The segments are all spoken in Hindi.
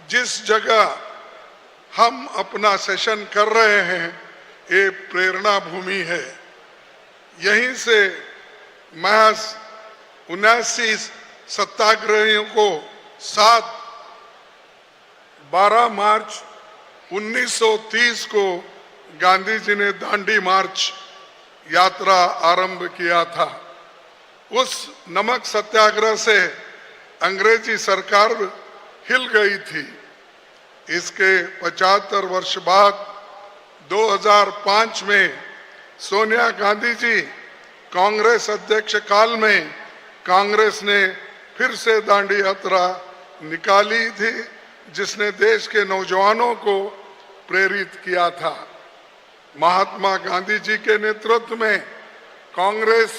जिस जगह हम अपना सेशन कर रहे हैं ये प्रेरणा भूमि है। यहीं से महज 79 सत्याग्रहियों को 12 मार्च 1930 को गांधी जी ने दांडी मार्च यात्रा आरंभ किया था। उस नमक सत्याग्रह से अंग्रेजी सरकार हिल गई थी। इसके 75 वर्ष बाद 2005 में सोनिया गांधी जी कांग्रेस अध्यक्ष काल में कांग्रेस ने फिर से दांडी यात्रा निकाली थी, जिसने देश के नौजवानों को प्रेरित किया था। महात्मा गांधी जी के नेतृत्व में कांग्रेस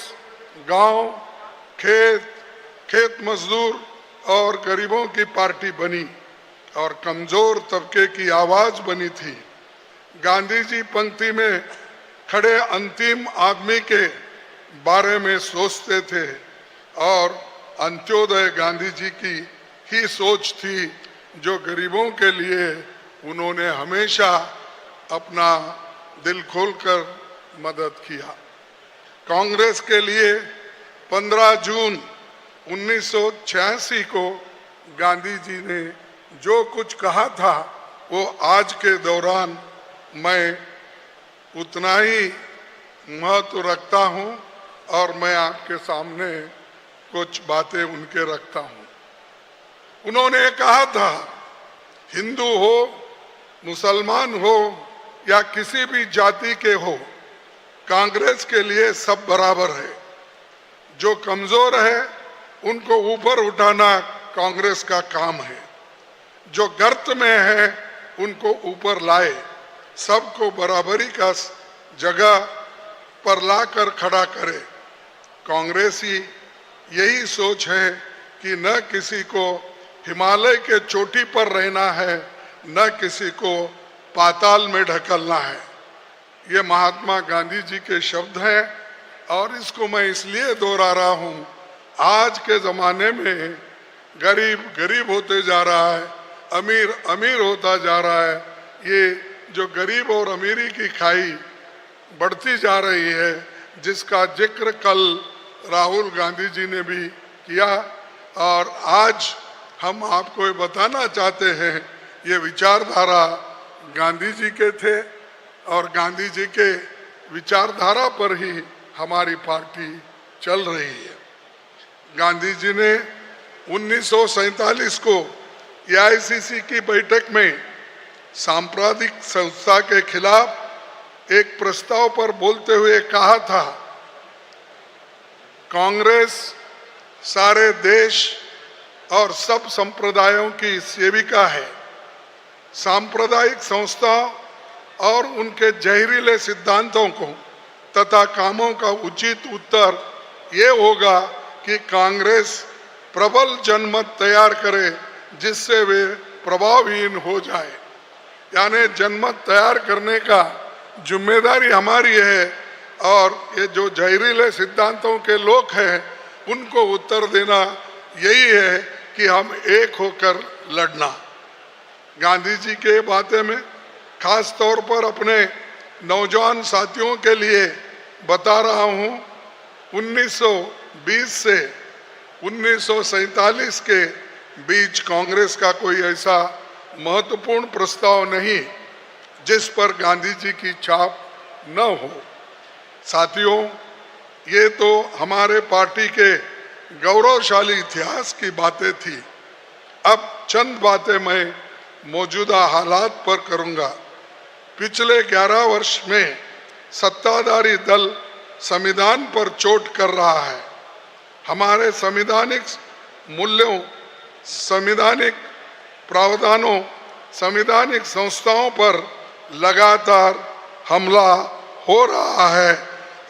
गांव, खेत मजदूर और गरीबों की पार्टी बनी और कमजोर तबके की आवाज बनी थी। गांधी जी पंक्ति में खड़े अंतिम आदमी के बारे में सोचते थे और अंत्योदय गांधी जी की ही सोच थी, जो गरीबों के लिए उन्होंने हमेशा अपना दिल खोलकर मदद किया। कांग्रेस के लिए 15 जून 1986 को गांधी जी ने जो कुछ कहा था वो आज के दौरान मैं उतना ही महत्व रखता हूं और मैं आपके सामने कुछ बातें उनके रखता हूं। उन्होंने कहा था, हिंदू हो, मुसलमान हो या किसी भी जाति के हो, कांग्रेस के लिए सब बराबर है। जो कमजोर है उनको ऊपर उठाना कांग्रेस का काम है। जो गर्त में है उनको ऊपर लाए, सबको बराबरी का जगह पर लाकर खड़ा करे। कांग्रेसी यही सोच है कि न किसी को हिमालय के चोटी पर रहना है, न किसी को पाताल में ढकलना है। ये महात्मा गांधी जी के शब्द हैं और इसको मैं इसलिए दोहरा रहा हूं, आज के जमाने में गरीब गरीब होते जा रहा है, अमीर अमीर होता जा रहा है। ये जो गरीब और अमीरी की खाई बढ़ती जा रही है, जिसका जिक्र कल राहुल गांधी जी ने भी किया और आज हम आपको ये बताना चाहते हैं, ये विचारधारा गांधी जी के थे और गांधी जी के विचारधारा पर ही हमारी पार्टी चल रही है। गांधी जी ने 1947 को एआईसीसी की बैठक में सांप्रदायिक संस्था के खिलाफ एक प्रस्ताव पर बोलते हुए कहा था, कांग्रेस सारे देश और सब संप्रदायों की सेविका है। सांप्रदायिक संस्थाओं और उनके जहरीले सिद्धांतों को तथा कामों का उचित उत्तर ये होगा कि कांग्रेस प्रबल जनमत तैयार करे जिससे वे प्रभावहीन हो जाए। यानी जनमत तैयार करने का जिम्मेदारी हमारी है और ये जो जहरीले सिद्धांतों के लोग हैं उनको उत्तर देना यही है कि हम एक होकर लड़ना। गांधी जी के बातें में खास तौर पर अपने नौजवान साथियों के लिए बता रहा हूं, 1920 से 1947 के बीच कांग्रेस का कोई ऐसा महत्वपूर्ण प्रस्ताव नहीं जिस पर गांधी जी की छाप न हो। साथियों, ये तो हमारे पार्टी के गौरवशाली इतिहास की बातें थी। अब चंद बातें मैं मौजूदा हालात पर करूंगा। पिछले 11 वर्ष में सत्ताधारी दल संविधान पर चोट कर रहा है। हमारे संवैधानिक मूल्यों, संवैधानिक प्रावधानों, संवैधानिक संस्थाओं पर लगातार हमला हो रहा है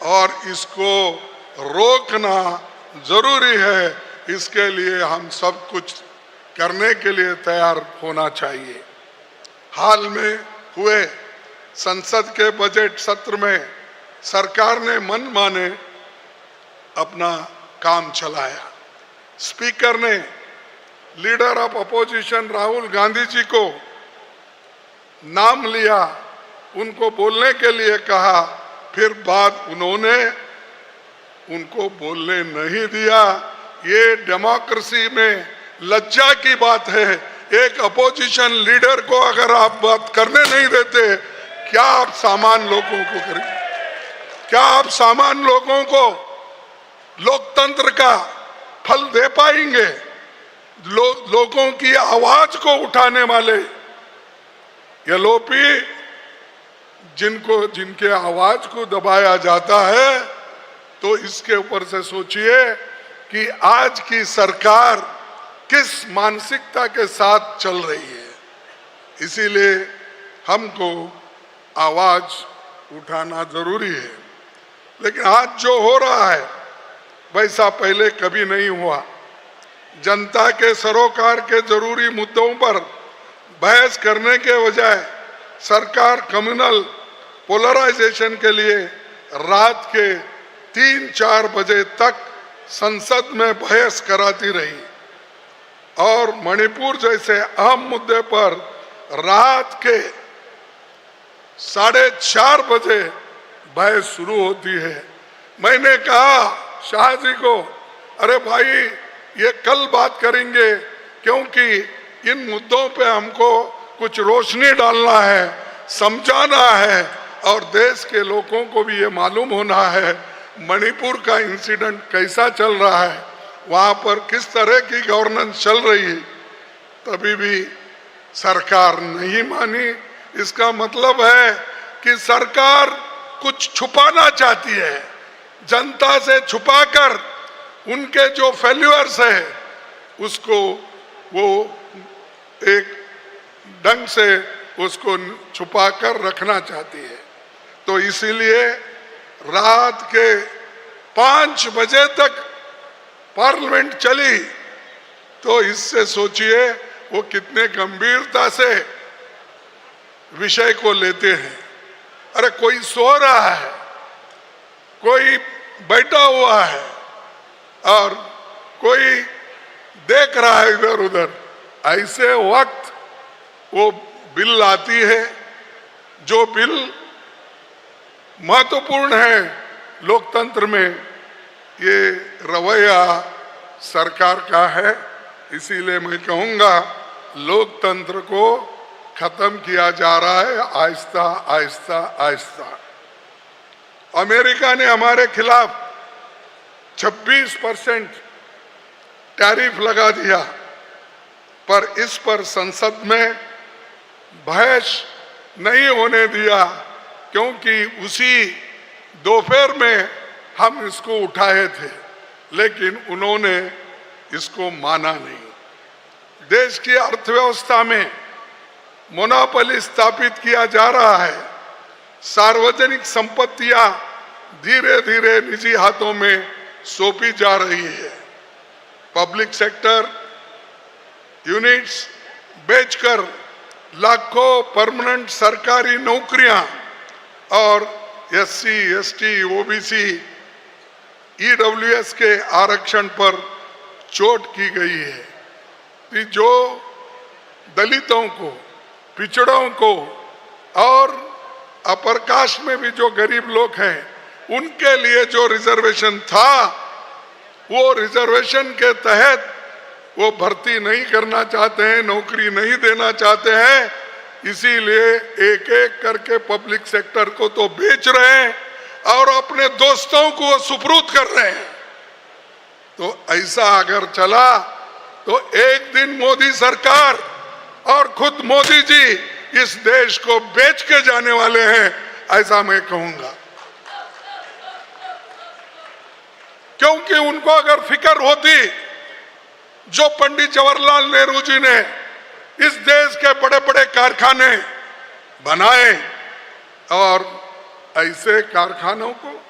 और इसको रोकना जरूरी है। इसके लिए हम सब कुछ करने के लिए तैयार होना चाहिए। हाल में हुए संसद के बजट सत्र में सरकार ने मनमाने अपना काम चलाया। स्पीकर ने leader of opposition Rahul Gandhi ji को नाम लिया, उनको बोलने के लिए कहा, फिर बाद उन्होंने उनको बोलने नहीं दिया। ये डेमोक्रेसी में लज्जा की बात है। एक अपोजिशन लीडर को अगर आप बात करने नहीं देते, क्या आप सामान्य लोगों को करेंगे? क्या आप सामान्य लोगों को लोकतंत्र का फल दे पाएंगे? लोगों की आवाज को उठाने वाले एलओपी, जिनके आवाज को दबाया जाता है, तो इसके ऊपर से सोचिए कि आज की सरकार किस मानसिकता के साथ चल रही है। इसीलिए हमको आवाज उठाना जरूरी है। लेकिन आज जो हो रहा है वैसा पहले कभी नहीं हुआ। जनता के सरोकार के जरूरी मुद्दों पर बहस करने के बजाय सरकार कम्युनल पोलराइजेशन के लिए रात के 3-4 बजे तक संसद में बहस कराती रही और मणिपुर जैसे अहम मुद्दे पर रात के 4:30 बजे बहस शुरू होती है। मैंने कहा शाह जी को, अरे भाई ये कल बात करेंगे, क्योंकि इन मुद्दों पे हमको कुछ रोशनी डालना है, समझाना है और देश के लोगों को भी ये मालूम होना है मणिपुर का इंसिडेंट कैसा चल रहा है, वहां पर किस तरह की गवर्नेंस चल रही है। तभी भी सरकार नहीं मानी। इसका मतलब है कि सरकार कुछ छुपाना चाहती है, जनता से छुपाकर उनके जो फेल्यूअर्स है उसको वो एक ढंग से उसको छुपाकर रखना चाहती है। तो इसीलिए रात के 5 बजे तक पार्लियामेंट चली। तो इससे सोचिए वो कितने गंभीरता से विषय को लेते हैं। अरे कोई सो रहा है, कोई बैठा हुआ है और कोई देख रहा है इधर उधर। ऐसे वक्त वो बिल आती है, जो बिल महत्वपूर्ण है लोकतंत्र में। ये रवैया सरकार का है। इसीलिए मैं कहूंगा लोकतंत्र को खत्म किया जा रहा है आहिस्ता आहिस्ता आहिस्ता। अमेरिका ने हमारे खिलाफ 26% टैरिफ लगा दिया, पर इस पर संसद में बहस नहीं होने दिया, क्योंकि उसी दोपहर में हम इसको उठाए थे, लेकिन उन्होंने इसको माना नहीं। देश की अर्थव्यवस्था में मोनोपोली स्थापित किया जा रहा है। सार्वजनिक संपत्तियां धीरे धीरे निजी हाथों में सौंपी जा रही है। पब्लिक सेक्टर यूनिट्स बेचकर लाखों परमानेंट सरकारी नौकरियां और एससी, एसटी, ओबीसी, ईडब्ल्यूएस के आरक्षण पर चोट की गई है। कि जो दलितों को, पिछड़ों को और अपर कास्ट में भी जो गरीब लोग हैं, उनके लिए जो रिजर्वेशन था, वो रिजर्वेशन के तहत वो भर्ती नहीं करना चाहते हैं, नौकरी नहीं देना चाहते हैं। इसीलिए एक एक करके पब्लिक सेक्टर को तो बेच रहे हैं और अपने दोस्तों को सुपुर्द कर रहे हैं। तो ऐसा अगर चला तो एक दिन मोदी सरकार और खुद मोदी जी इस देश को बेच के जाने वाले हैं, ऐसा मैं कहूंगा। क्योंकि उनको अगर फिक्र होती, जो पंडित जवाहरलाल नेहरू जी ने इस देश के बड़े बड़े कारखाने बनाए, और ऐसे कारखानों को,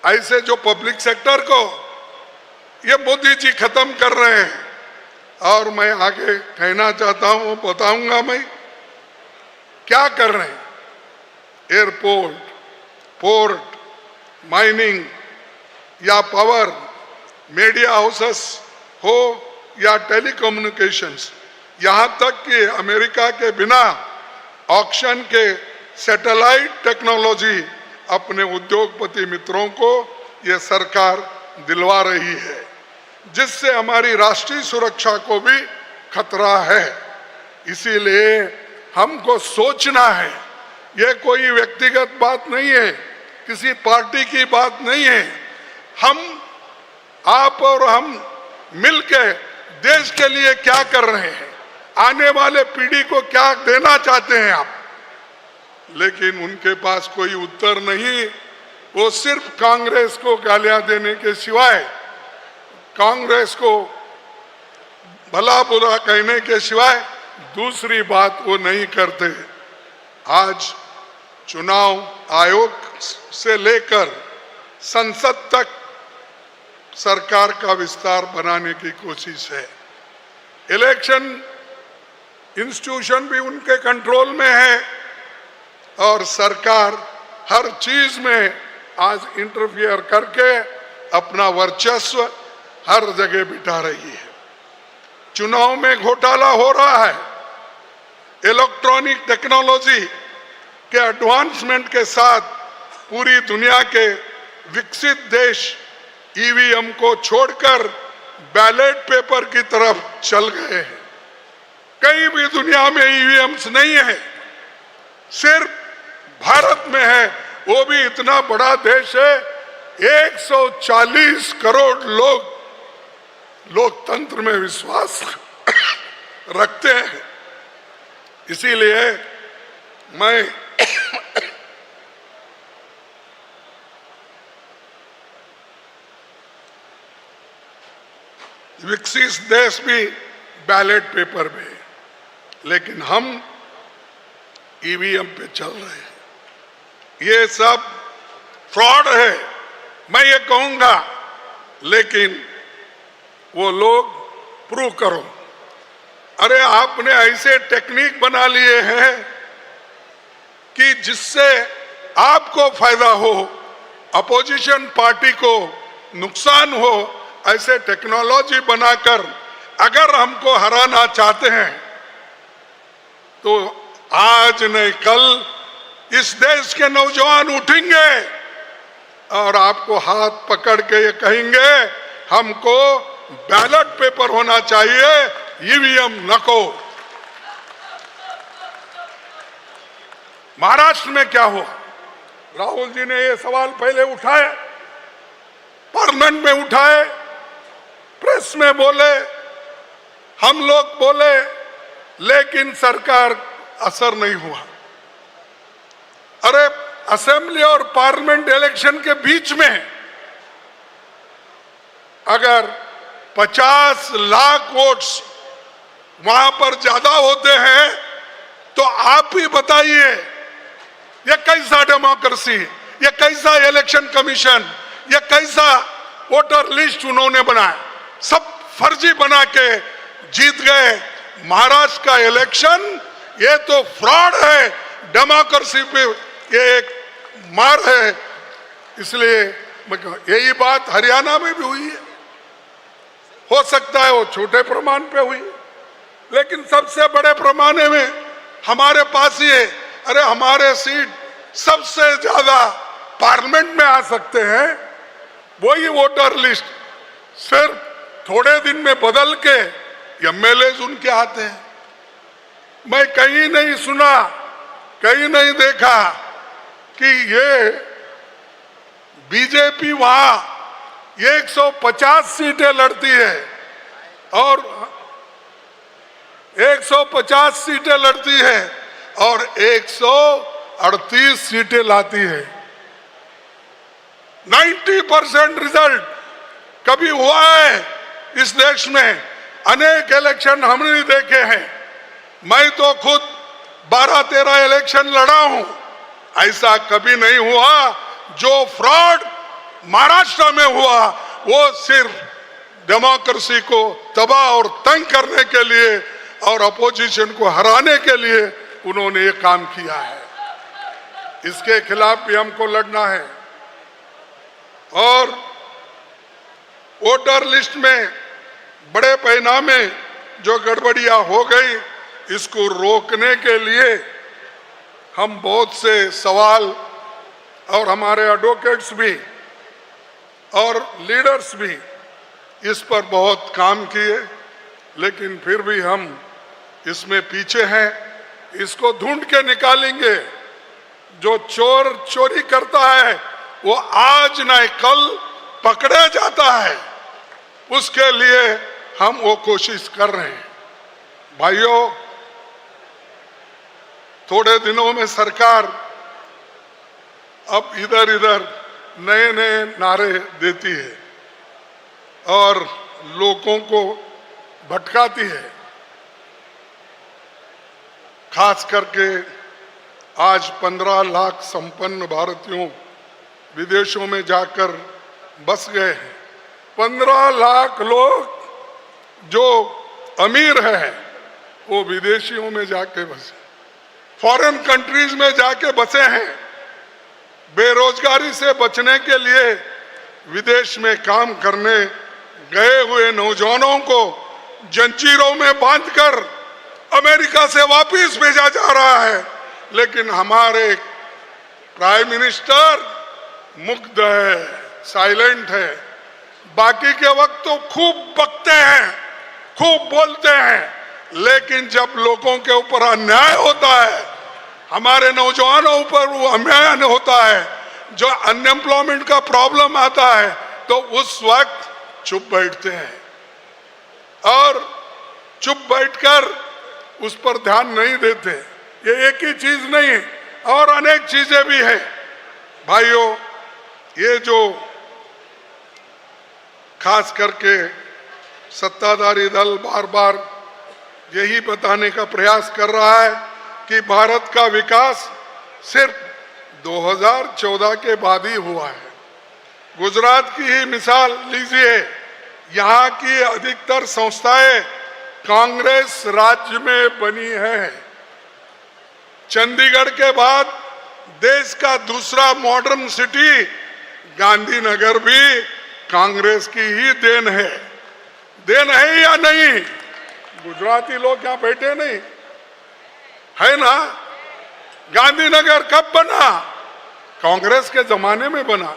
ऐसे जो पब्लिक सेक्टर को ये मोदी जी खत्म कर रहे हैं। और मैं आगे कहना चाहता हूं, बताऊंगा मैं क्या कर रहे हैं। एयरपोर्ट, पोर्ट, माइनिंग या पावर, मीडिया हाउसेस हो या टेलीकम्युनिकेशंस, यहाँ तक कि अमेरिका के बिना ऑक्शन के सैटेलाइट टेक्नोलॉजी अपने उद्योगपति मित्रों को ये सरकार दिलवा रही है, जिससे हमारी राष्ट्रीय सुरक्षा को भी खतरा है। इसीलिए हमको सोचना है, ये कोई व्यक्तिगत बात नहीं है, किसी पार्टी की बात नहीं है। हम, आप और हम मिलके देश के लिए क्या कर रहे हैं, आने वाले पीढ़ी को क्या देना चाहते हैं आप। लेकिन उनके पास कोई उत्तर नहीं, वो सिर्फ कांग्रेस को गालियां देने के सिवाय, कांग्रेस को भला बुरा कहने के सिवाय दूसरी बात वो नहीं करते। आज चुनाव आयोग से लेकर संसद तक सरकार का विस्तार बनाने की कोशिश है। इलेक्शन इंस्टीट्यूशन भी उनके कंट्रोल में है और सरकार हर चीज में आज इंटरफियर करके अपना वर्चस्व हर जगह बिठा रही है। चुनाव में घोटाला हो रहा है। इलेक्ट्रॉनिक टेक्नोलॉजी के एडवांसमेंट के साथ पूरी दुनिया के विकसित देश ईवीएम को छोड़कर बैलेट पेपर की तरफ चल गए हैं। कहीं भी दुनिया में ईवीएम्स नहीं है, सिर्फ भारत में है, वो भी इतना बड़ा देश है। 140 करोड़ लोग लोकतंत्र में विश्वास रखते हैं। इसीलिए मैं विकसित देश भी बैलेट पेपर में, लेकिन हम ईवीएम पे चल रहे हैं। ये सब फ्रॉड है, मैं ये कहूंगा, लेकिन वो लोग प्रूव करो। अरे आपने ऐसे टेक्निक बना लिए हैं कि जिससे आपको फायदा हो, अपोजिशन पार्टी को नुकसान हो, ऐसे टेक्नोलॉजी बनाकर अगर हमको हराना चाहते हैं तो आज नहीं कल इस देश के नौजवान उठेंगे और आपको हाथ पकड़ के ये कहेंगे हमको बैलेट पेपर होना चाहिए, ईवीएम नको। महाराष्ट्र में क्या हुआ? राहुल जी ने ये सवाल पहले उठाए, पार्लियामेंट में उठाए, प्रेस में बोले, हम लोग बोले, लेकिन सरकार असर नहीं हुआ। अरे असेंबली और पार्लियामेंट इलेक्शन के बीच में अगर 50 लाख वोट्स वहां पर ज्यादा होते हैं तो आप ही बताइए ये कैसा डेमोक्रेसी, ये कैसा इलेक्शन कमीशन, ये कैसा वोटर लिस्ट उन्होंने बनाया। सब फर्जी बना के जीत गए। महाराष्ट्र का इलेक्शन ये तो फ्रॉड है, डेमोक्रेसी पे ये एक मार है। इसलिए यही बात हरियाणा में भी हुई है। हो सकता है वो छोटे प्रमाण पे हुई, लेकिन सबसे बड़े पैमाने में हमारे पास ही है। अरे हमारे सीट सबसे ज्यादा पार्लियामेंट में आ सकते हैं, वही वोटर लिस्ट सिर्फ थोड़े दिन में बदल के एमएलए उनके आते हैं। मैं कहीं नहीं सुना, कहीं नहीं देखा कि ये बीजेपी वहां 150 सीटें लड़ती है और 150 सीटें लड़ती है और 138 सीटें लाती है। 90% रिजल्ट कभी हुआ है इस देश में? अनेक इलेक्शन हमने देखे हैं। मैं तो खुद 12-13 इलेक्शन लड़ा हूं। ऐसा कभी नहीं हुआ। जो फ्रॉड महाराष्ट्र में हुआ वो सिर्फ डेमोक्रेसी को तबाह और तंग करने के लिए और अपोजिशन को हराने के लिए उन्होंने ये काम किया है। इसके खिलाफ भी हमको लड़ना है। और वोटर लिस्ट में बड़े पैमाने जो गड़बड़ियां हो गई, इसको रोकने के लिए हम बहुत से सवाल और हमारे एडवोकेट्स भी और लीडर्स भी इस पर बहुत काम किए, लेकिन फिर भी हम इसमें पीछे हैं। इसको ढूंढ के निकालेंगे। जो चोर चोरी करता है वो आज न कल पकड़ा जाता है, उसके लिए हम वो कोशिश कर रहे हैं। भाइयों, थोड़े दिनों में सरकार अब इधर इधर नए नए नारे देती है और लोगों को भटकाती है। खास करके आज 15 लाख संपन्न भारतीयों विदेशों में जाकर बस गए हैं। 15 लाख लोग जो अमीर हैं वो विदेशियों में जाके बसे, फॉरेन कंट्रीज में जाके बसे हैं। बेरोजगारी से बचने के लिए विदेश में काम करने गए हुए नौजवानों को जंजीरों में बांधकर अमेरिका से वापस भेजा जा रहा है, लेकिन हमारे प्राइम मिनिस्टर मुग्ध है, साइलेंट है। बाकी के वक्त तो खूब बकते हैं, खूब बोलते हैं, लेकिन जब लोगों के ऊपर अन्याय होता है, हमारे नौजवानों पर वो अन्याय होता है, जो अनएम्प्लॉयमेंट का प्रॉब्लम आता है, तो उस वक्त चुप बैठते हैं और चुप बैठकर उस पर ध्यान नहीं देते। ये एक ही चीज नहीं है, और अनेक चीजें भी हैं। भाइयों, ये जो खास करके सत्ताधारी दल बार बार यही बताने का प्रयास कर रहा है कि भारत का विकास सिर्फ 2014 के बाद ही हुआ है। गुजरात की ही मिसाल लीजिए, यहाँ की अधिकतर संस्थाएं कांग्रेस राज्य में बनी है। चंडीगढ़ के बाद देश का दूसरा मॉडर्न सिटी गांधीनगर भी कांग्रेस की ही देन है। देन है या नहीं? गुजराती लोग यहाँ बैठे नहीं है ना? गांधीनगर कब बना? कांग्रेस के जमाने में बना।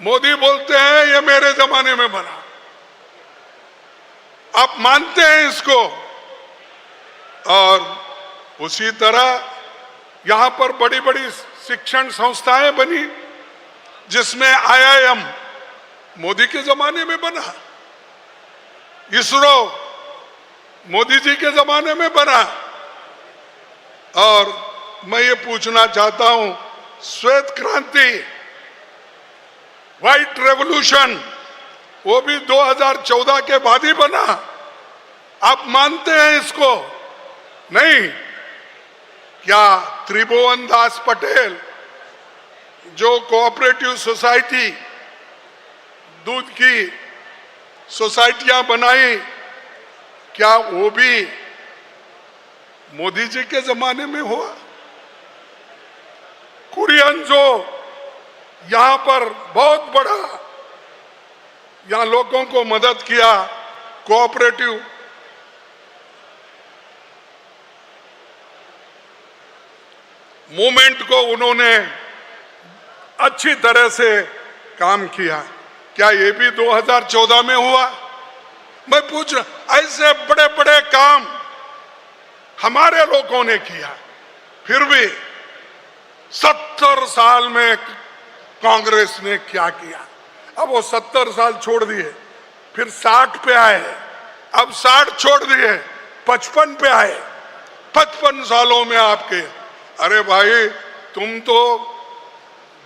मोदी बोलते हैं ये मेरे जमाने में बना। आप मानते हैं इसको? और उसी तरह यहां पर बड़ी बड़ी शिक्षण संस्थाएं बनी, जिसमें IIM मोदी के जमाने में बना, इसरो मोदी जी के जमाने में बना। और मैं ये पूछना चाहता हूं, श्वेत क्रांति, व्हाइट रेवोल्यूशन, वो भी 2014 के बाद ही बना। आप मानते हैं इसको? नहीं। क्या त्रिभुवन दास पटेल जो कोऑपरेटिव सोसाइटी, दूध की सोसाइटियां बनाई, क्या वो भी मोदी जी के जमाने में हुआ? कुरियन जो यहां पर बहुत बड़ा यहां लोगों को मदद किया, कोऑपरेटिव मूवमेंट को उन्होंने अच्छी तरह से काम किया, क्या ये भी 2014 में हुआ? मैं पूछ रहा, ऐसे बड़े बड़े काम हमारे लोगों ने किया, फिर भी 70 साल में कांग्रेस ने क्या किया? अब वो 70 साल छोड़ दिए, फिर 60 पे आए, अब 60 छोड़ दिए, 55 पे आए। 55 सालों में आपके, अरे भाई तुम तो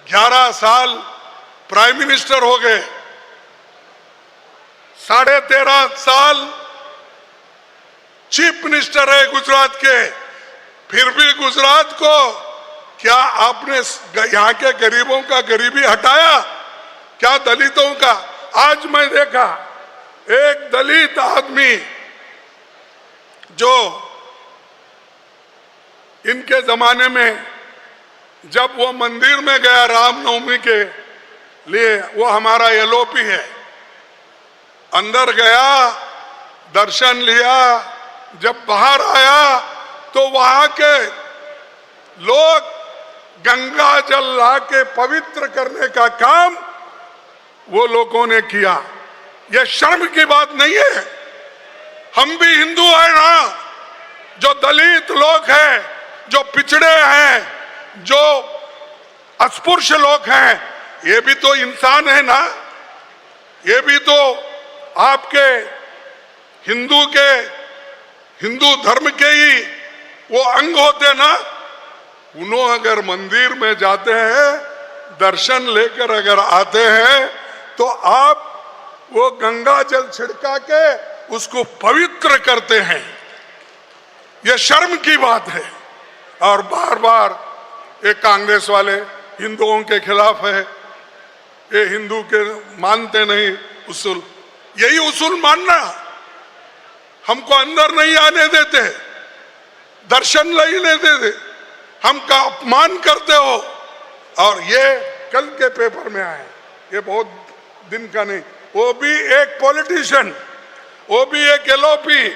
11 साल प्राइम मिनिस्टर हो गए, 13.5 साल चीफ मिनिस्टर है गुजरात के, फिर भी गुजरात को क्या आपने यहाँ के गरीबों का गरीबी हटाया? क्या दलितों का? आज मैं देखा एक दलित आदमी जो इनके जमाने में जब वो मंदिर में गया रामनवमी के लिए, वो हमारा LOP है, अंदर गया, दर्शन लिया, जब बाहर आया तो वहां के लोग गंगा जल ला के पवित्र करने का काम वो लोगों ने किया। ये शर्म की बात नहीं है। हम भी हिंदू हैं ना, जो दलित लोग हैं, जो पिछड़े हैं, जो अस्पृश्य लोग हैं, ये भी तो इंसान है ना, ये भी तो आपके हिंदू धर्म के ही वो अंग होते ना। उन्होंने अगर मंदिर में जाते हैं, दर्शन लेकर अगर आते हैं, तो आप वो गंगा जल छिड़का के उसको पवित्र करते हैं। ये शर्म की बात है। और बार बार ये कांग्रेस वाले हिंदुओं के खिलाफ है, ये हिंदू के मानते नहीं उसूल। यही उसूल मानना, हमको अंदर नहीं आने देते, दर्शन नहीं लेते थे, हमका अपमान करते हो। और ये कल के पेपर में आए, ये बहुत दिन का नहीं, वो भी एक पॉलिटिशियन, वो भी एक एलओपी,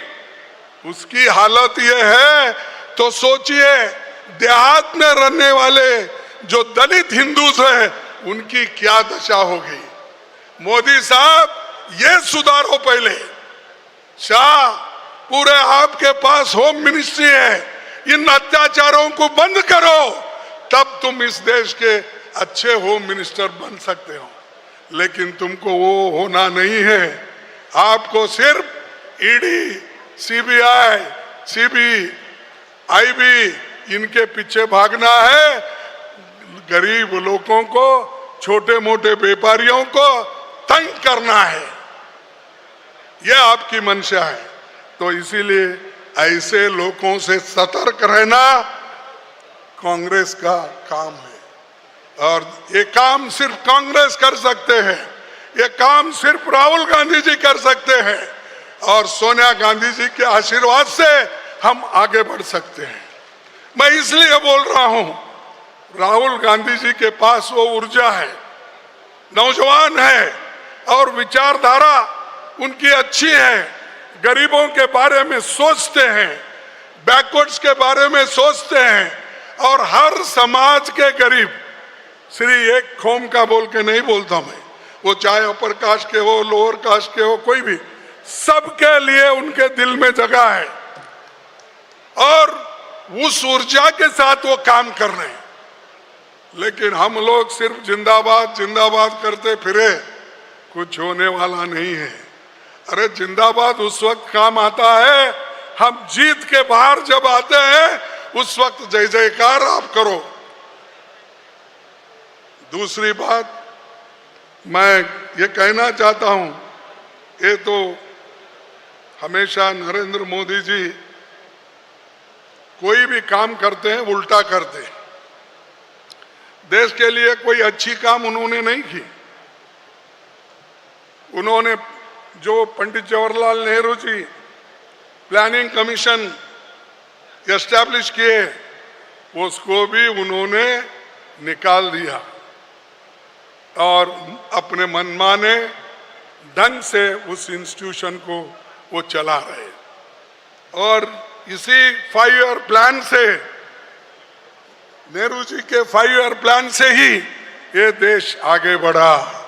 उसकी हालत ये है तो सोचिए देहात में रहने वाले जो दलित हिंदू हैं उनकी क्या दशा होगी। मोदी साहब ये सुधारो पहले। शाह, पूरे आपके पास होम मिनिस्ट्री है, इन अत्याचारों को बंद करो, तब तुम इस देश के अच्छे होम मिनिस्टर बन सकते हो। लेकिन तुमको वो होना नहीं है। आपको सिर्फ ईडी, सीबीआई, आईबी इनके पीछे भागना है। गरीब लोगों को, छोटे मोटे व्यापारियों को तंग करना है, यह आपकी मंशा है। तो इसीलिए ऐसे लोगों से सतर्क रहना कांग्रेस का काम है। और ये काम सिर्फ कांग्रेस कर सकते हैं, ये काम सिर्फ राहुल गांधी जी कर सकते हैं, और सोनिया गांधी जी के आशीर्वाद से हम आगे बढ़ सकते हैं। मैं इसलिए बोल रहा हूं, राहुल गांधी जी के पास वो ऊर्जा है, नौजवान है और विचारधारा उनकी अच्छी है, गरीबों के बारे में सोचते हैं, बैकवर्ड्स के बारे में सोचते हैं, और हर समाज के गरीब, श्री एक कौम का बोल के नहीं बोलता मैं, वो चाहे अपर कास्ट के हो, लोअर कास्ट के हो, कोई भी, सबके लिए उनके दिल में जगह है। और उस ऊर्जा के साथ वो काम कर रहे हैं। लेकिन हम लोग सिर्फ जिंदाबाद जिंदाबाद करते फिरे, कुछ होने वाला नहीं है। अरे जिंदाबाद उस वक्त काम आता है, हम जीत के बाहर जब आते हैं उस वक्त जय जयकार आप करो। दूसरी बात मैं ये कहना चाहता हूं, ये तो हमेशा नरेंद्र मोदी जी कोई भी काम करते हैं उल्टा करते हैं। देश के लिए कोई अच्छी काम उन्होंने नहीं की। उन्होंने जो Pandit Jawaharlal Nehru ji planning commission establish किए, उसको भी उन्होंने निकाल दिया और अपने मनमाने ढंग से उस इंस्टीट्यूशन को वो चला रहे। और इसी 5 ईयर प्लान से, नेहरू जी के 5 ईयर प्लान से ही ये देश आगे बढ़ा।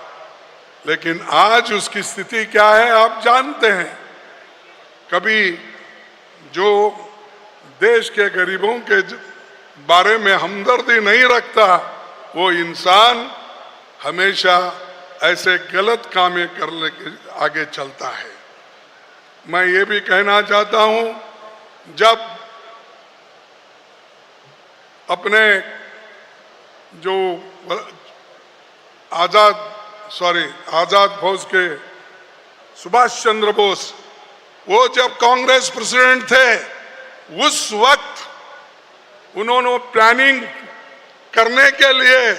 लेकिन आज उसकी स्थिति क्या है आप जानते हैं। कभी जो देश के गरीबों के बारे में हमदर्दी नहीं रखता, वो इंसान हमेशा ऐसे गलत कामें करने के आगे चलता है। मैं ये भी कहना चाहता हूं, जब अपने जो आजाद फौज के सुभाष चंद्र बोस, वो जब कांग्रेस प्रेसिडेंट थे, उस वक्त उन्होंने प्लानिंग करने के लिए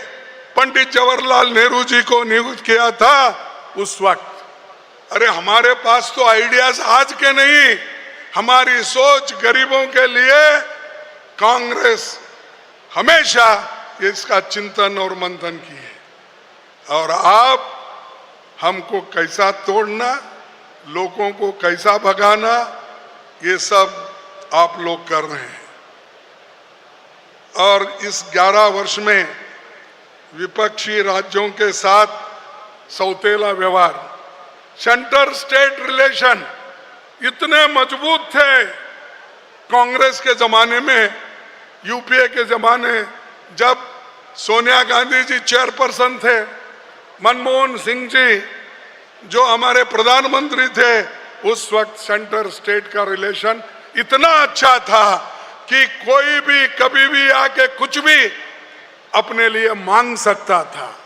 पंडित जवाहरलाल नेहरू जी को नियुक्त किया था उस वक्त। अरे हमारे पास तो आइडियाज आज के नहीं, हमारी सोच गरीबों के लिए कांग्रेस हमेशा इसका चिंतन और मंथन की है। और आप हमको कैसा तोड़ना, लोगों को कैसा भगाना, ये सब आप लोग कर रहे हैं। और इस 11 वर्ष में विपक्षी राज्यों के साथ सौतेला व्यवहार, सेंटर स्टेट रिलेशन इतने मजबूत थे कांग्रेस के जमाने में, यूपीए के जमाने जब सोनिया गांधी जी चेयरपर्सन थे, मनमोहन सिंह जी जो हमारे प्रधानमंत्री थे, उस वक्त सेंटर स्टेट का रिलेशन इतना अच्छा था कि कोई भी कभी भी आके कुछ भी अपने लिए मांग सकता था।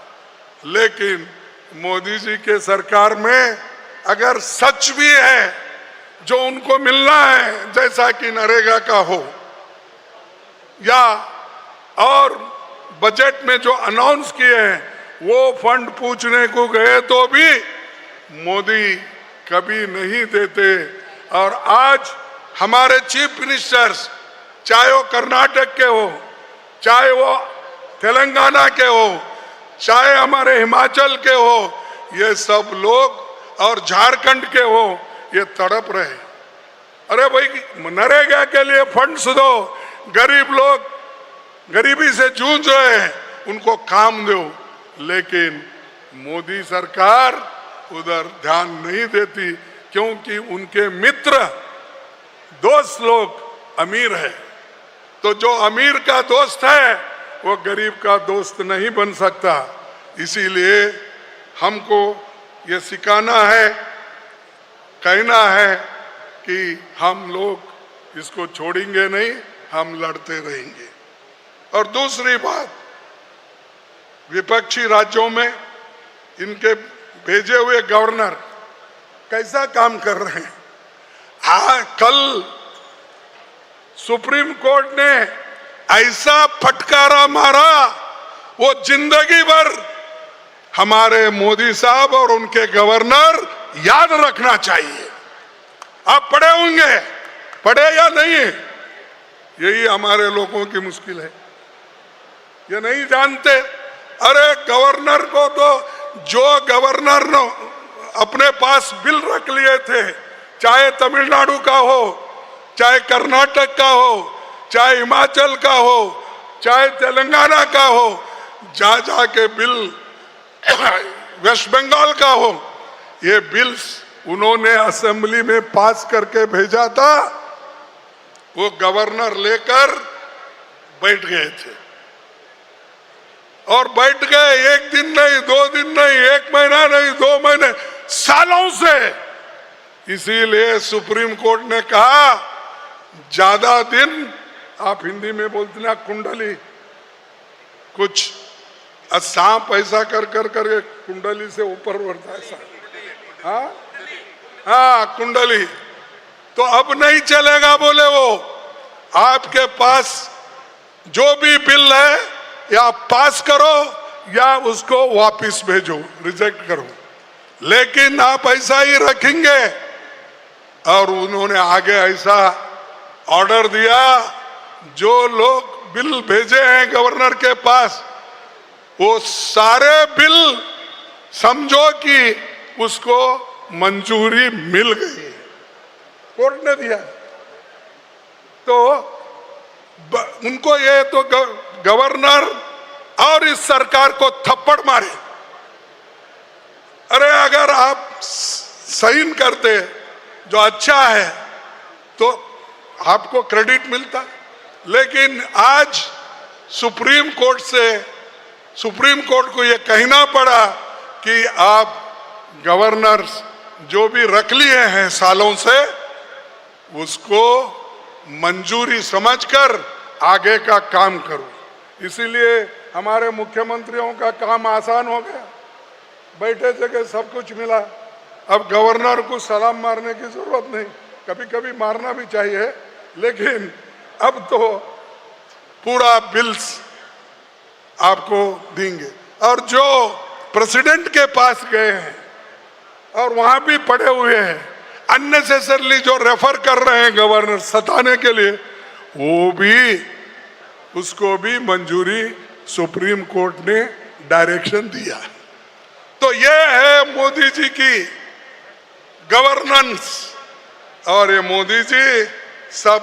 लेकिन मोदी जी के सरकार में अगर सच भी है जो उनको मिलना है, जैसा कि नरेगा का हो या और बजट में जो अनाउंस किए हैं, वो फंड पूछने को गए तो भी मोदी कभी नहीं देते। और आज हमारे चीफ मिनिस्टर्स, चाहे वो कर्नाटक के हो, चाहे वो तेलंगाना के हो, चाहे हमारे हिमाचल के हो, ये सब लोग और झारखंड के हो, ये तड़प रहे। अरे भाई नरेगा के लिए फंड्स दो, गरीब लोग गरीबी से जूझ रहे हैं, उनको काम दो। लेकिन मोदी सरकार उधर ध्यान नहीं देती, क्योंकि उनके मित्र दोस्त लोग अमीर है। तो जो अमीर का दोस्त है वो गरीब का दोस्त नहीं बन सकता। इसीलिए हमको ये सिखाना है, कहना है कि हम लोग इसको छोड़ेंगे नहीं, हम लड़ते रहेंगे। और दूसरी बात, विपक्षी राज्यों में इनके भेजे हुए गवर्नर कैसा काम कर रहे हैं। कल सुप्रीम कोर्ट ने ऐसा फटकारा मारा, वो जिंदगी भर हमारे मोदी साहब और उनके गवर्नर याद रखना चाहिए। आप पढ़े होंगे, पढ़े या नहीं, यही हमारे लोगों की मुश्किल है, ये नहीं जानते। अरे गवर्नर को तो जो गवर्नर ने अपने पास बिल रख लिए थे, चाहे तमिलनाडु का हो, चाहे कर्नाटक का हो, चाहे हिमाचल का हो, चाहे तेलंगाना का हो, जा जाके बिल वेस्ट बंगाल का हो, ये बिल्स उन्होंने असेंबली में पास करके भेजा था, वो गवर्नर लेकर बैठ गए थे। और बैठ गए, एक दिन नहीं, 2 दिन नहीं, 1 महीना नहीं, 2 महीने, सालों से। इसीलिए सुप्रीम कोर्ट ने कहा ज्यादा दिन, आप हिंदी में बोलते ना कुंडली, कुछ सांप ऐसा कर कर कर कुंडली से ऊपर बढ़ता है, हाँ हाँ कुंडली, तो अब नहीं चलेगा। बोले वो आपके पास जो भी बिल है या पास करो या उसको वापस भेजो, रिजेक्ट करो, लेकिन आप ऐसा ही रखेंगे। और उन्होंने आगे ऐसा ऑर्डर दिया, जो लोग बिल भेजे हैं गवर्नर के पास, वो सारे बिल समझो कि उसको मंजूरी मिल गई, कोर्ट ने दिया। तो उनको ये तो गवर्नर और इस सरकार को थप्पड़ मारे। अरे अगर आप साइन करते जो अच्छा है तो आपको क्रेडिट मिलता, लेकिन आज सुप्रीम कोर्ट को यह कहना पड़ा कि आप गवर्नर जो भी रख लिए हैं सालों से, उसको मंजूरी समझकर आगे का काम करो। इसीलिए हमारे मुख्यमंत्रियों का काम आसान हो गया, बैठे जगह सब कुछ मिला। अब गवर्नर को सलाम मारने की जरूरत नहीं, कभी कभी मारना भी चाहिए, लेकिन अब तो पूरा बिल्स आपको देंगे। और जो प्रेसिडेंट के पास गए हैं और वहां भी पड़े हुए हैं, अननेसेसरली जो रेफर कर रहे हैं गवर्नर सताने के लिए, वो भी, उसको भी मंजूरी सुप्रीम कोर्ट ने डायरेक्शन दिया। तो ये है मोदी जी की गवर्नेंस, और ये मोदी जी सब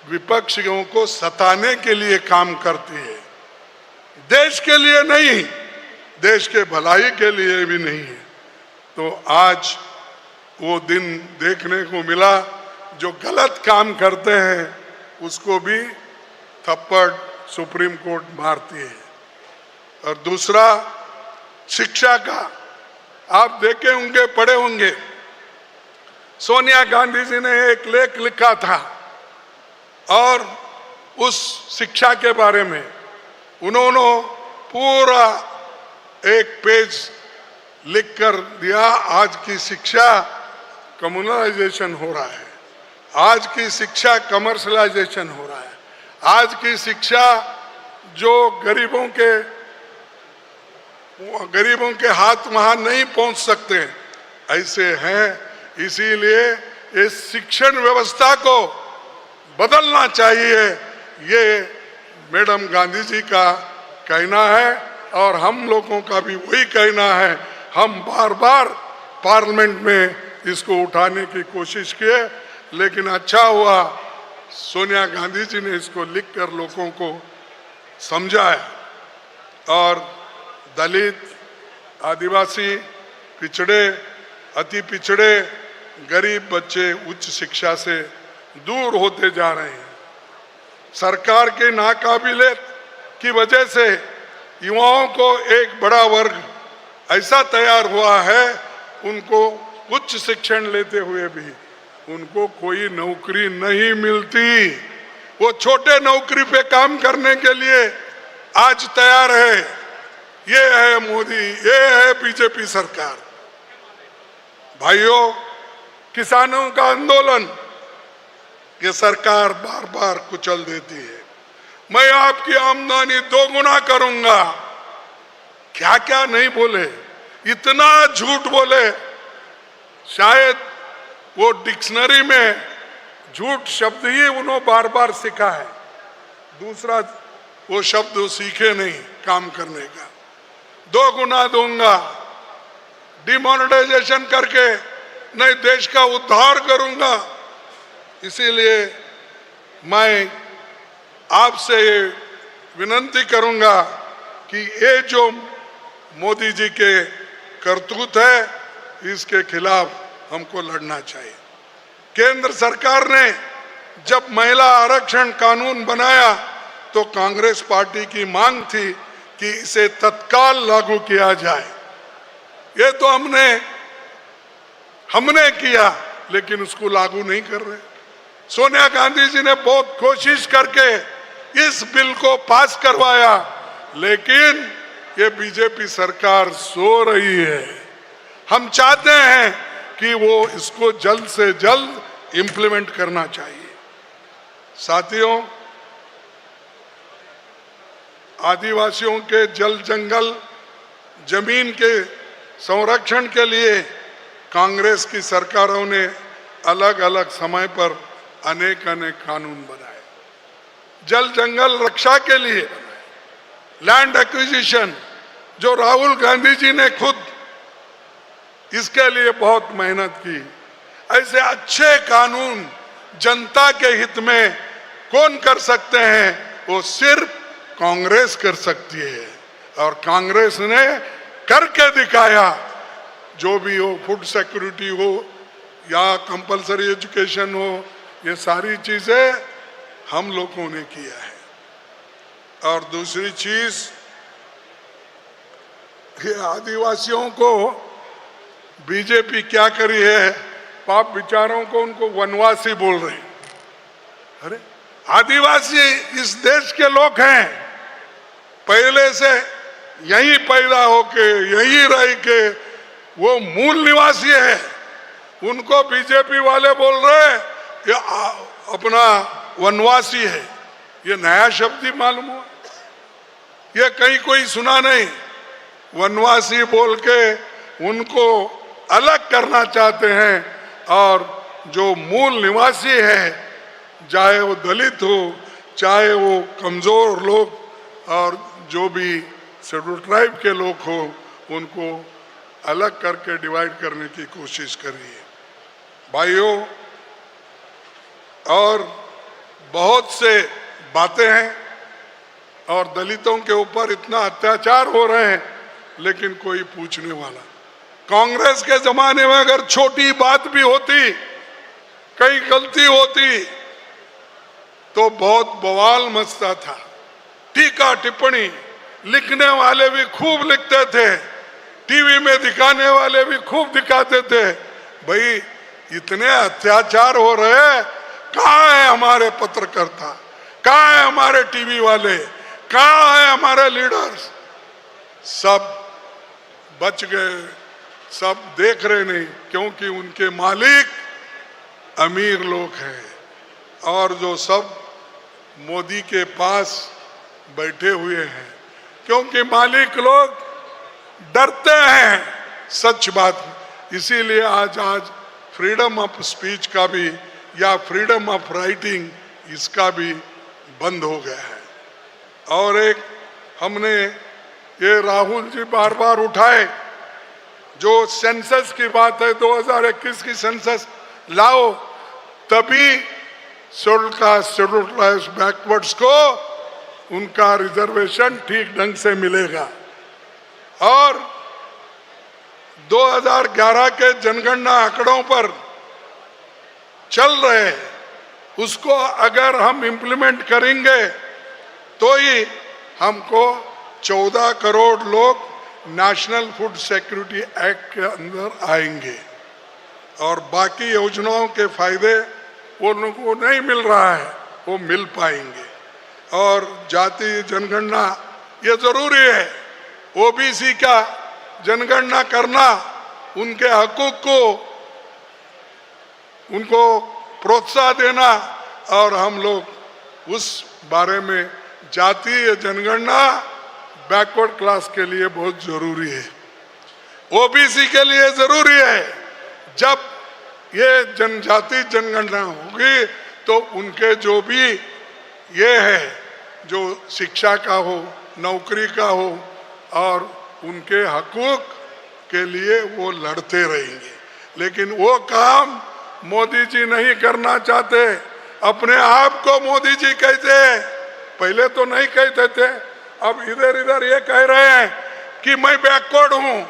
विपक्षियों को सताने के लिए काम करती है, देश के लिए नहीं, देश के भलाई के लिए भी नहीं है। तो आज वो दिन देखने को मिला, जो गलत काम करते हैं उसको भी थप्पड़ सुप्रीम कोर्ट मारती है। और दूसरा, शिक्षा का आप देखे होंगे, पढ़े होंगे, सोनिया गांधी जी ने एक लेख लिखा था और उस शिक्षा के बारे में उन्होंने पूरा एक पेज लिख कर दिया। आज की शिक्षा कम्युनलाइजेशन हो रहा है, आज की शिक्षा कमर्शलाइजेशन हो रहा है, आज की शिक्षा जो गरीबों के हाथ वहां नहीं पहुंच सकते ऐसे हैं। इसीलिए इस शिक्षण व्यवस्था को बदलना चाहिए, ये मैडम गांधी जी का कहना है और हम लोगों का भी वही कहना है। हम बार बार पार्लियामेंट में इसको उठाने की कोशिश किए, लेकिन अच्छा हुआ सोनिया गांधी जी ने इसको लिखकर लोगों को समझाया। और दलित, आदिवासी, पिछड़े, अति पिछड़े, गरीब बच्चे उच्च शिक्षा से दूर होते जा रहे हैं। सरकार के नाकाबिलियत की वजह से युवाओं को एक बड़ा वर्ग ऐसा तैयार हुआ है, उनको उच्च शिक्षण लेते हुए भी उनको कोई नौकरी नहीं मिलती। वो छोटे नौकरी पे काम करने के लिए आज तैयार है। ये है मोदी, ये है बीजेपी सरकार। भाइयों, किसानों का आंदोलन ये सरकार बार बार कुचल देती है। मैं आपकी आमदनी दोगुना करूंगा, क्या क्या नहीं बोले, इतना झूठ बोले, शायद वो डिक्शनरी में झूठ शब्द ही उन्होंने बार बार सीखा है, दूसरा वो शब्द सीखे नहीं काम करने का। 2 गुना दूंगा, डिमोनेटाइजेशन करके नए देश का उद्धार करूंगा। इसीलिए मैं आपसे ये विनती करूंगा कि ये जो मोदी जी के करतूत है, इसके खिलाफ हमको लड़ना चाहिए। केंद्र सरकार ने जब महिला आरक्षण कानून बनाया तो कांग्रेस पार्टी की मांग थी कि इसे तत्काल लागू किया जाए। ये तो हमने किया, लेकिन उसको लागू नहीं कर रहे। सोनिया गांधी जी ने बहुत कोशिश करके इस बिल को पास करवाया, लेकिन ये बीजेपी सरकार सो रही है। हम चाहते हैं कि वो इसको जल्द से जल्द इंप्लीमेंट करना चाहिए। साथियों, आदिवासियों के जल जंगल जमीन के संरक्षण के लिए कांग्रेस की सरकारों ने अलग अलग समय पर अनेक कानून बनाए। जल जंगल रक्षा के लिए लैंड एक्विजिशन, जो राहुल गांधी जी ने खुद इसके लिए बहुत मेहनत की। ऐसे अच्छे कानून जनता के हित में कौन कर सकते हैं? वो सिर्फ कांग्रेस कर सकती है, और कांग्रेस ने करके दिखाया। जो भी हो, फूड सिक्योरिटी हो या कंपलसरी एजुकेशन हो, ये सारी चीजें हम लोगों ने किया है। और दूसरी चीज, ये आदिवासियों को बीजेपी क्या करी है, पाप विचारों को उनको वनवासी बोल रहे हैं। अरे आदिवासी इस देश के लोग हैं, पहले से यहीं पैदा होके यहीं रह के वो मूल निवासी है। उनको बीजेपी वाले बोल रहे हैं ये अपना वनवासी है। ये नया शब्द ही मालूम हुआ, ये कहीं कोई सुना नहीं। वनवासी बोल के उनको अलग करना चाहते हैं, और जो मूल निवासी है, चाहे वो दलित हो, चाहे वो कमजोर लोग और जो भी शेड्यूल ट्राइब के लोग हो, उनको अलग करके डिवाइड करने की कोशिश कर रही है। भाइयों, और बहुत से बातें हैं और दलितों के ऊपर इतना अत्याचार हो रहे हैं, लेकिन कोई पूछने वाला। कांग्रेस के जमाने में अगर छोटी बात भी होती, कहीं गलती होती, तो बहुत बवाल मचता था। टीका टिप्पणी लिखने वाले भी खूब लिखते थे, टीवी में दिखाने वाले भी खूब दिखाते थे। भाई इतने अत्याचार हो रहे, कहाँ है हमारे पत्रकर्ता, कहाँ है हमारे टीवी वाले, कहाँ है हमारे लीडर्स? सब बच गए, सब देख रहे नहीं, क्योंकि उनके मालिक अमीर लोग हैं और जो सब मोदी के पास बैठे हुए हैं, क्योंकि मालिक लोग डरते हैं सच बात। इसीलिए आज फ्रीडम ऑफ स्पीच का भी या फ्रीडम ऑफ राइटिंग इसका भी बंद हो गया है। और एक हमने ये राहुल जी बार बार उठाए, जो सेंसस की बात है, 2021 की सेंसस लाओ, तभी शेड्यूल क्लास बैकवर्ड्स को उनका रिजर्वेशन ठीक ढंग से मिलेगा। और 2011 के जनगणना आंकड़ों पर चल रहे, उसको अगर हम इम्प्लीमेंट करेंगे तो ही हमको 14 करोड़ लोग नेशनल फूड सिक्योरिटी एक्ट के अंदर आएंगे और बाकी योजनाओं के फायदे वो लोगों को नहीं मिल रहा है, वो मिल पाएंगे। और जाति जनगणना ये जरूरी है, ओबीसी का जनगणना करना, उनके हकूक को उनको प्रोत्साहन देना, और हम लोग उस बारे में जातीय जनगणना बैकवर्ड क्लास के लिए बहुत जरूरी है, ओबीसी के लिए जरूरी है। जब ये जनजाति जनगणना होगी तो उनके जो भी ये है, जो शिक्षा का हो, नौकरी का हो, और उनके हकूक के लिए वो लड़ते रहेंगे। लेकिन वो काम मोदी जी नहीं करना चाहते। अपने आप को मोदी जी कहते हैं, पहले तो नहीं कहते थे, अब इधर इधर ये कह रहे हैं कि मैं बैकवर्ड हूं,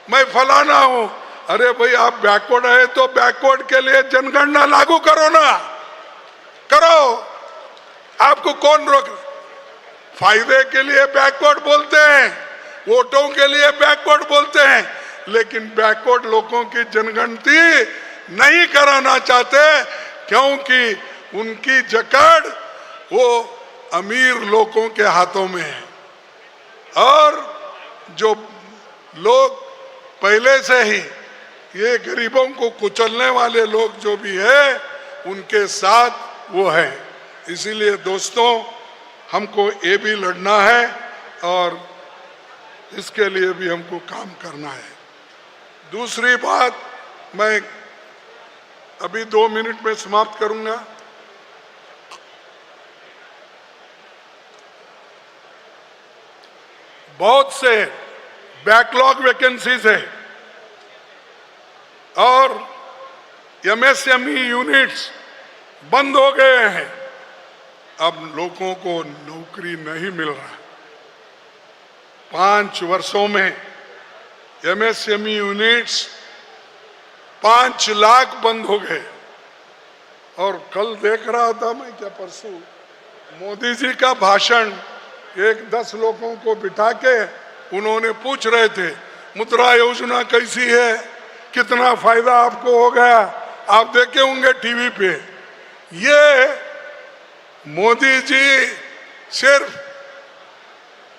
मैं फलाना हूं। अरे भाई, आप बैकवर्ड है तो बैकवर्ड के लिए जनगणना लागू करो ना, करो, आपको कौन रोक? फायदे के लिए बैकवर्ड बोलते हैं, वोटों के लिए बैकवर्ड बोलते हैं, लेकिन बैकवर्ड लोगों की जनगणती नहीं कराना चाहते, क्योंकि उनकी जकड़ वो अमीर लोगों के हाथों में है। और जो लोग पहले से ही ये गरीबों को कुचलने वाले लोग जो भी है, उनके साथ वो है। इसीलिए दोस्तों, हमको ये भी लड़ना है और इसके लिए भी हमको काम करना है। दूसरी बात, मैं अभी 2 मिनट में समाप्त करूंगा। बहुत से बैकलॉग वैकेंसीज है और एमएसएमई यूनिट्स बंद हो गए हैं। अब लोगों को नौकरी नहीं मिल रहा। 5 वर्षों में एमएसएमई यूनिट्स 5 लाख बंद हो गए। और कल देख रहा था मैं, क्या परसों, मोदी जी का भाषण, एक 10 लोगों को बिठा के उन्होंने पूछ रहे थे, मुद्रा योजना कैसी है, कितना फायदा आपको हो गया, आप देखे होंगे टीवी पे। ये मोदी जी सिर्फ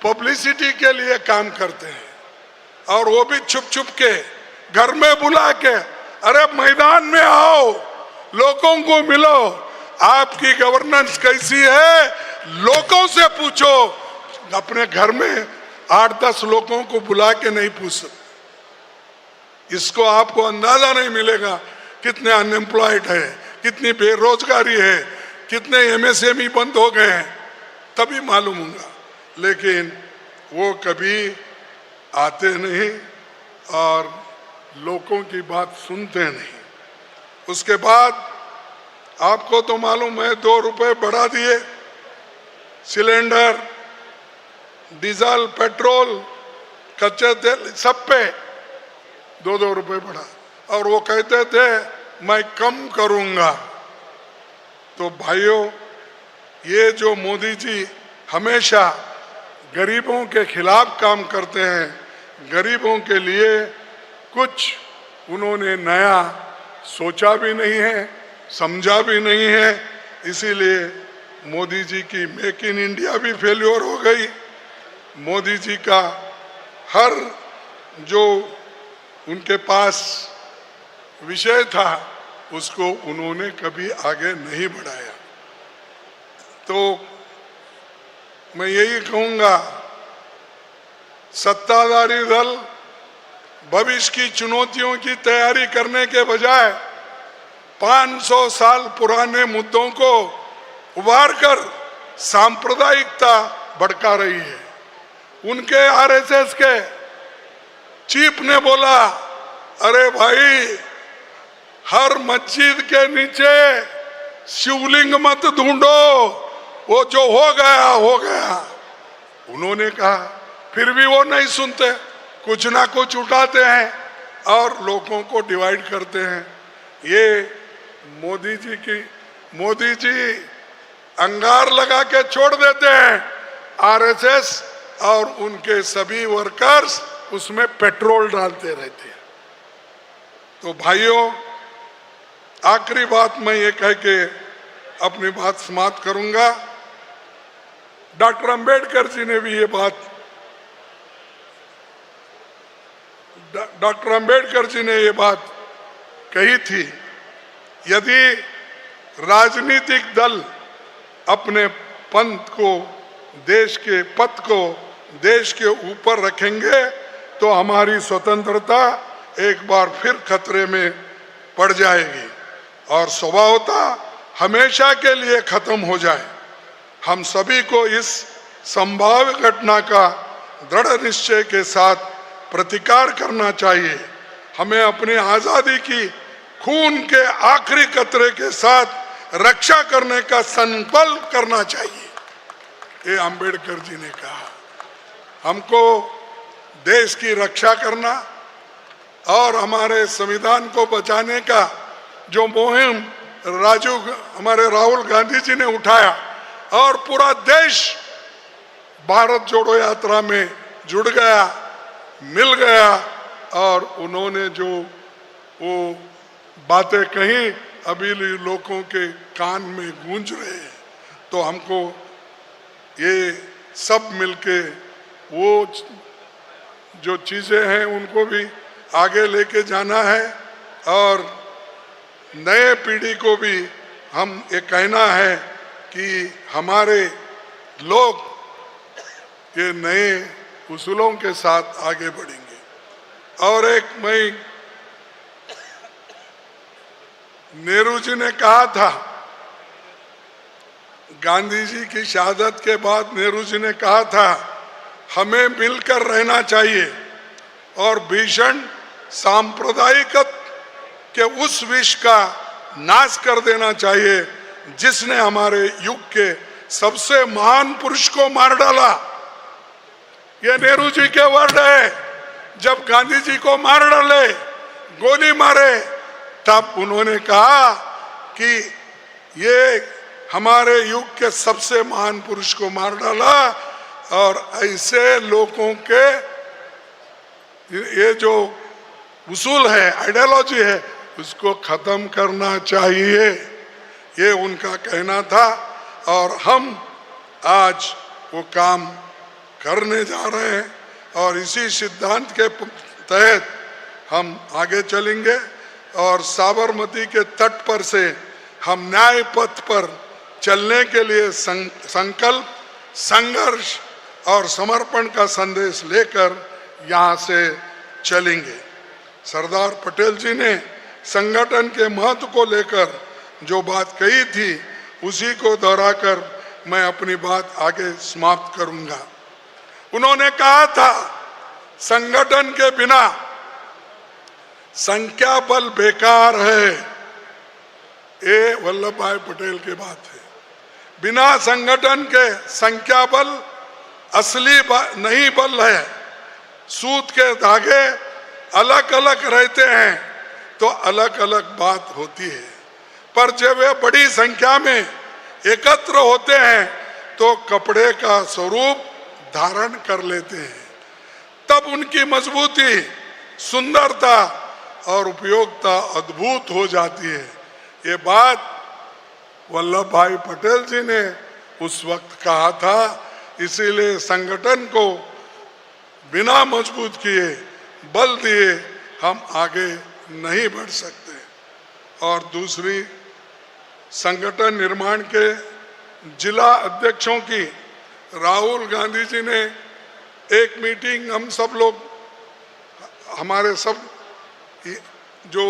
पब्लिसिटी के लिए काम करते हैं, और वो भी छुप छुप के, घर में बुला के। अरे मैदान में आओ, लोगों को मिलो, आपकी गवर्नेंस कैसी है लोगों से पूछो। अपने घर में 8-10 लोगों को बुला के नहीं पूछ सकते। इसको आपको अंदाजा नहीं मिलेगा कितने अनएम्प्लॉयड है, कितनी बेरोजगारी है, कितने एमएसएमई बंद हो गए हैं, तभी मालूम होगा। लेकिन वो कभी आते नहीं और लोगों की बात सुनते नहीं। उसके बाद आपको तो मालूम है 2 रुपए बढ़ा दिए सिलेंडर, डीजल, पेट्रोल, कच्चे तेल सब पे 2-2 रुपए बढ़ा, और वो कहते थे मैं कम करूंगा। तो भाइयों, ये जो मोदी जी हमेशा गरीबों के खिलाफ काम करते हैं, गरीबों के लिए कुछ उन्होंने नया सोचा भी नहीं है, समझा भी नहीं है, इसीलिए मोदी जी की मेक इन इंडिया भी फेल्योर हो गई। मोदी जी का हर जो उनके पास विषय था उसको उन्होंने कभी आगे नहीं बढ़ाया। तो मैं यही कहूंगा, सत्ताधारी दल भविष्य की चुनौतियों की तैयारी करने के बजाय 500 साल पुराने मुद्दों को उभार कर सांप्रदायिकता भड़का रही है। उनके आरएसएस के चीफ ने बोला, अरे भाई, हर मस्जिद के नीचे शिवलिंग मत ढूंढो, वो जो हो गया हो गया। उन्होंने कहा, फिर भी वो नहीं सुनते, कुछ ना कुछ उठाते हैं और लोगों को डिवाइड करते हैं। ये मोदी जी अंगार लगा के छोड़ देते हैं, आरएसएस और उनके सभी वर्कर्स उसमें पेट्रोल डालते रहते हैं। तो भाइयों, आखिरी बात मैं ये कह के अपनी बात समाप्त करूंगा। डॉक्टर अंबेडकर जी ने भी ये बात, डॉक्टर अंबेडकर जी ने ये बात कही थी, यदि राजनीतिक दल अपने पंथ को, देश के पथ को देश के ऊपर रखेंगे तो हमारी स्वतंत्रता एक बार फिर खतरे में पड़ जाएगी और स्वभावतः हमेशा के लिए खत्म हो जाए। हम सभी को इस संभाव्य घटना का दृढ़ निश्चय के साथ प्रतिकार करना चाहिए। हमें अपनी आजादी की खून के आखिरी कतरे के साथ रक्षा करने का संकल्प करना चाहिए। ये अंबेडकर जी ने कहा। हमको देश की रक्षा करना और हमारे संविधान को बचाने का जो मुहिम हमारे राहुल गांधी जी ने उठाया और पूरा देश भारत जोड़ो यात्रा में जुड़ गया, मिल गया, और उन्होंने जो वो बातें कही अभी लोगों के कान में गूंज रहे हैं। तो हमको ये सब मिलके वो जो चीजें हैं उनको भी आगे लेके जाना है और नए पीढ़ी को भी हम ये कहना है कि हमारे लोग ये नए उसूलों के साथ आगे बढ़ेंगे। और एक मैं नेहरू जी ने कहा था, गांधी जी की शहादत के बाद नेहरू जी ने कहा था, हमें मिलकर रहना चाहिए और भीषण सांप्रदायिकता के उस विष का नाश कर देना चाहिए जिसने हमारे युग के सबसे महान पुरुष को मार डाला। ये नेहरू जी के वर्ड है। जब गांधी जी को मार डाले, गोली मारे, तब उन्होंने कहा कि ये हमारे युग के सबसे महान पुरुष को मार डाला और ऐसे लोगों के ये जो उसूल है, आइडियोलॉजी है, उसको खत्म करना चाहिए। ये उनका कहना था और हम आज वो काम करने जा रहे हैं और इसी सिद्धांत के तहत हम आगे चलेंगे और साबरमती के तट पर से हम न्याय पथ पर चलने के लिए संकल्प, संघर्ष और समर्पण का संदेश लेकर यहाँ से चलेंगे। सरदार पटेल जी ने संगठन के महत्व को लेकर जो बात कही थी उसी को दोहराकर मैं अपनी बात आगे समाप्त करूंगा। उन्होंने कहा था, संगठन के बिना संख्या बल बेकार है, ये वल्लभ भाई पटेल की बात है। बिना संगठन के संख्या बल असली नहीं बल है। सूत के धागे अलग अलग रहते हैं तो अलग अलग बात होती है, पर जब वे बड़ी संख्या में एकत्र होते हैं तो कपड़े का स्वरूप धारण कर लेते हैं। तब उनकी मजबूती, सुंदरता और उपयोगिता अद्भुत हो जाती है। ये बात वल्लभ भाई पटेल जी ने उस वक्त कहा था। इसीलिए संगठन को बिना मजबूत किए, बल दिए हम आगे नहीं बढ़ सकते। और दूसरी, संगठन निर्माण के जिला अध्यक्षों की राहुल गांधी जी ने एक मीटिंग, हम सब लोग, हमारे सब जो